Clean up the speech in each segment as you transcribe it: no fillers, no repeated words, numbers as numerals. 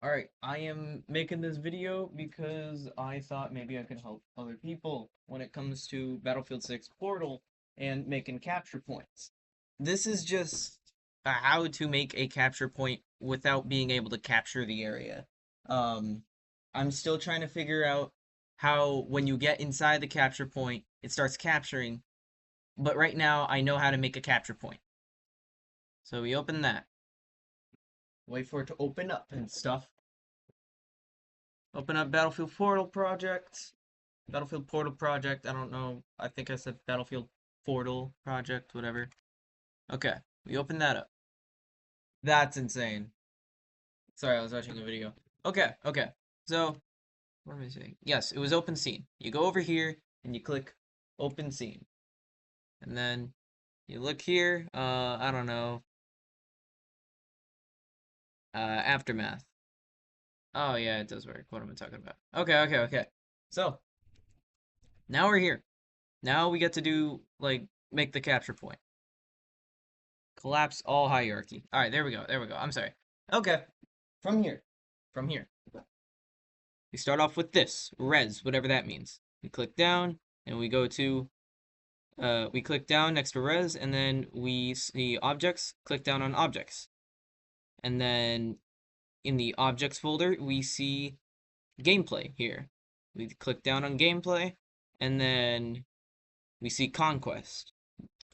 Alright, I am making this video because I thought maybe I could help other people when it comes to Battlefield 6 Portal and making capture points. This is just how to make a capture point without being able to capture the area. Um, I'm still trying to figure out how when you get inside the capture point, it starts capturing, but right now I know how to make a capture point. So we open that. Wait for it to open up and stuff. Open up Battlefield Portal Project. Battlefield Portal Project. I don't know. I think I said Battlefield Portal Project, whatever. Okay, we open that up. That's insane. Sorry, I was watching a video. Okay. So, what am I saying? Yes, it was open scene. You go over here and you click open scene. And then you look here, I don't know, aftermath. Oh yeah, it does work. What am I talking about? Okay. So, now we're here. Now we get to do, like, make the capture point. Collapse all hierarchy. All right, there we go. I'm sorry. Okay, from here. We start off with this, res, whatever that means. We click down, and we go to, we click down next to res, and then we see objects, click down on objects. And then in the objects folder, we see gameplay here. We click down on gameplay, and then we see conquest.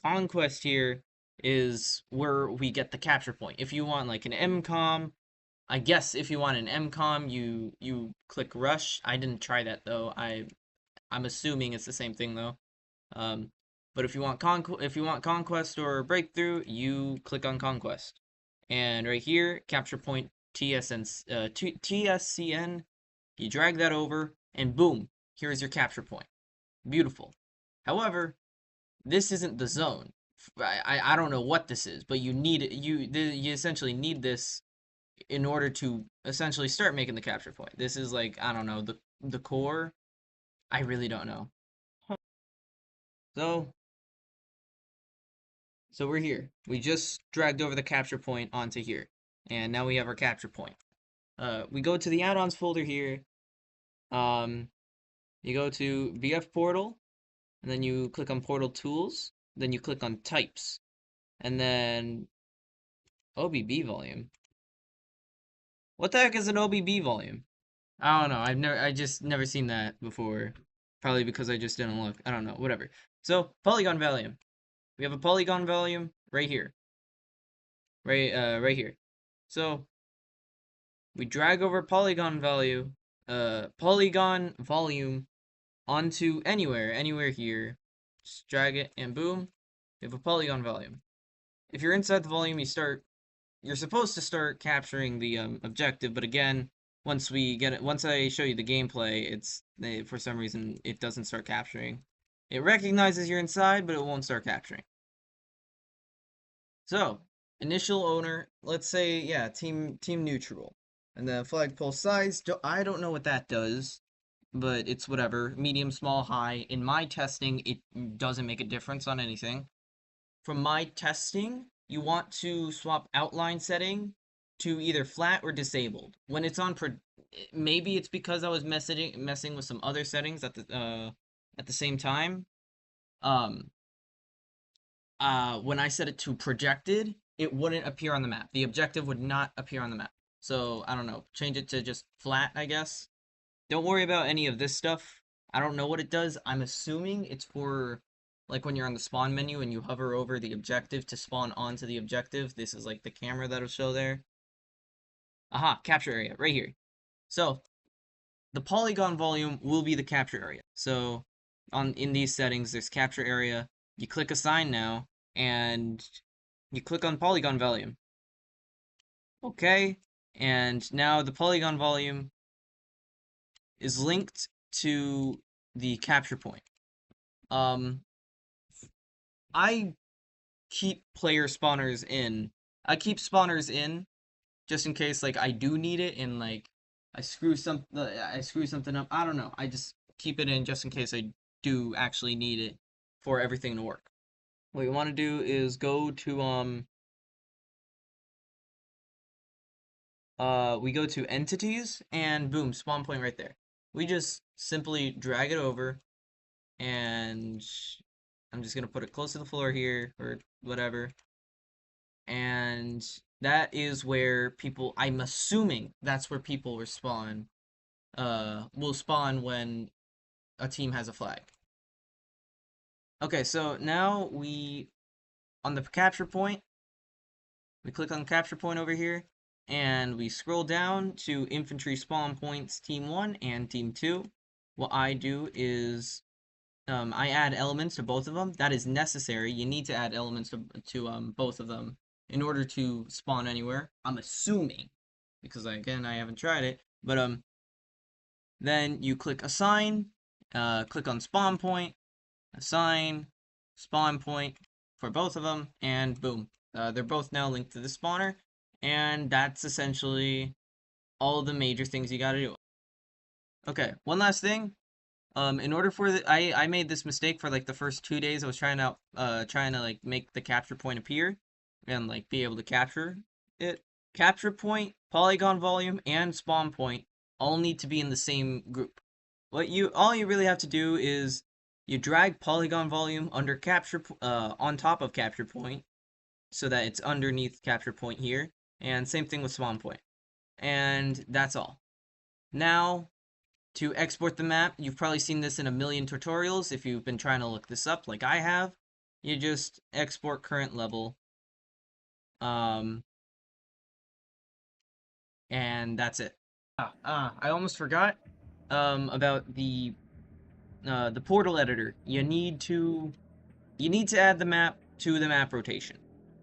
Conquest here is where we get the capture point. If you want like an MCOM, I guess if you want an MCOM, you click rush. I didn't try that though. I'm assuming it's the same thing though. Um, but if you want conquest or breakthrough, you click on conquest. And right here, capture point TSCN. You drag that over, and boom, here's your capture point. Beautiful. However, this isn't the zone. I don't know what this is, but you need it. You essentially need this in order to essentially start making the capture point. This is like, I don't know, the core. I really don't know. So so we're here. We just dragged over the capture point onto here, and now we have our capture point. We go to the add-ons folder here. Um, you go to BF Portal, and then you click on Portal Tools. Then you click on Types, and then OBB volume. What the heck is an OBB volume? I don't know. I just never seen that before. Probably because I just didn't look. I don't know. Whatever. So polygon volume. We have a polygon volume right here. Right here. So we drag over polygon volume onto anywhere here. Just drag it and boom, you have a polygon volume. If you're inside the volume, you're supposed to start capturing the objective, but again, once I show you the gameplay, for some reason it doesn't start capturing. It recognizes you're inside, but it won't start capturing. So, initial owner, let's say, yeah, team neutral. And the flagpole size, I don't know what that does, but it's whatever. Medium, small, high. In my testing, it doesn't make a difference on anything. From my testing, you want to swap outline setting to either flat or disabled. When it's on, maybe it's because I was messing with some other settings at the same time. Um, when I set it to projected, it wouldn't appear on the map. The objective would not appear on the map. So I don't know. Change it to just flat, I guess. Don't worry about any of this stuff. I don't know what it does. I'm assuming it's for like when you're on the spawn menu and you hover over the objective to spawn onto the objective. This is like the camera that'll show there. Aha, capture area right here. So the polygon volume will be the capture area. So in these settings, there's capture area. You click assign now, and you click on polygon volume. Okay, and now the polygon volume is linked to the capture point. I keep player spawners in. I keep spawners in just in case like I do need it and like I screw something up. I don't know. I just keep it in just in case I do actually need it for everything to work. What you want to do is go to we go to entities, and boom, spawn point right there. We just simply drag it over, and I'm just gonna put it close to the floor here, or whatever. And that is where people, I'm assuming that's where people will spawn when a team has a flag. Okay, so now on the capture point, we click on capture point over here, and we scroll down to infantry spawn points team 1 and team 2. What I do is I add elements to both of them. That is necessary. You need to add elements to both of them in order to spawn anywhere. I'm assuming, because again I haven't tried it. But then you click assign, click on spawn point, assign, spawn point for both of them, and boom, they're both now linked to the spawner. And that's essentially all the major things you gotta do. Okay, one last thing. In order for I made this mistake for like the first 2 days. I was trying to like make the capture point appear and like be able to capture it. Capture point, polygon volume, and spawn point all need to be in the same group. All you really have to do is you drag polygon volume under on top of capture point so that it's underneath capture point here, and same thing with spawn point. And that's all. Now, to export the map, you've probably seen this in a million tutorials if you've been trying to look this up like I have. You just export current level. And that's it. I almost forgot about the portal editor. You need to add the map to the map rotation.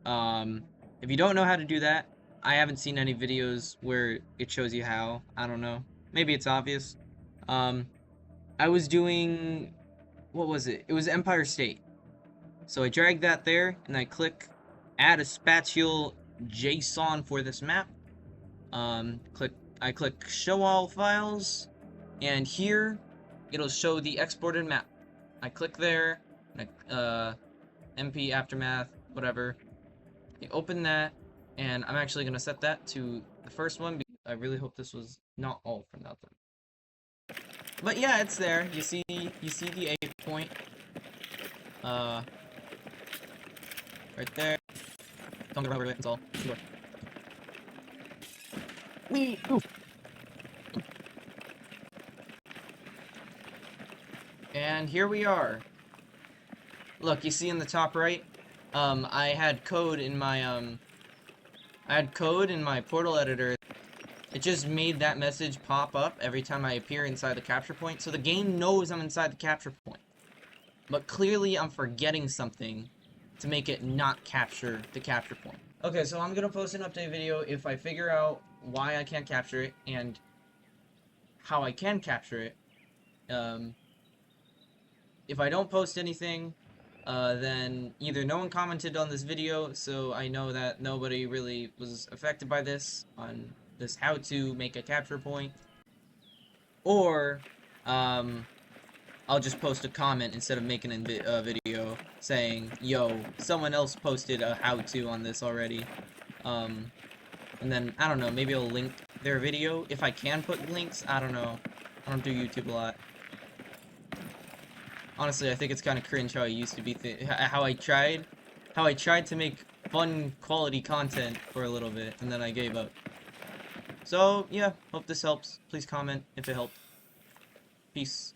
If you don't know how to do that, I haven't seen any videos where it shows you how. I don't know. Maybe it's obvious. I was doing, what was it? It was Empire State. So I drag that there, and I click add a spatial JSON for this map. I click show all files, and here it'll show the exported map. I click there, MP aftermath, whatever. I open that, and I'm actually gonna set that to the first one because I really hope this was not all for nothing. But yeah, it's there. You see the A point. Right there. Don't get over it, that's all. Sure. Oof. And here we are. Look, you see in the top right, I had code in my portal editor. It just made that message pop up every time I appear inside the capture point, so the game knows I'm inside the capture point. But clearly I'm forgetting something to make it not capture the capture point. Okay, so I'm gonna post an update video if I figure out why I can't capture it and how I can capture it. If I don't post anything, then either no one commented on this video, so I know that nobody really was affected by this, on this how to make a capture point, or I'll just post a comment instead of making a video saying, yo, someone else posted a how-to on this already. And then, I don't know, maybe I'll link their video. If I can put links, I don't know. I don't do YouTube a lot. Honestly, I think it's kind of cringe how I used to be, how I tried to make fun, quality content for a little bit, and then I gave up. So, yeah, hope this helps. Please comment if it helped. Peace.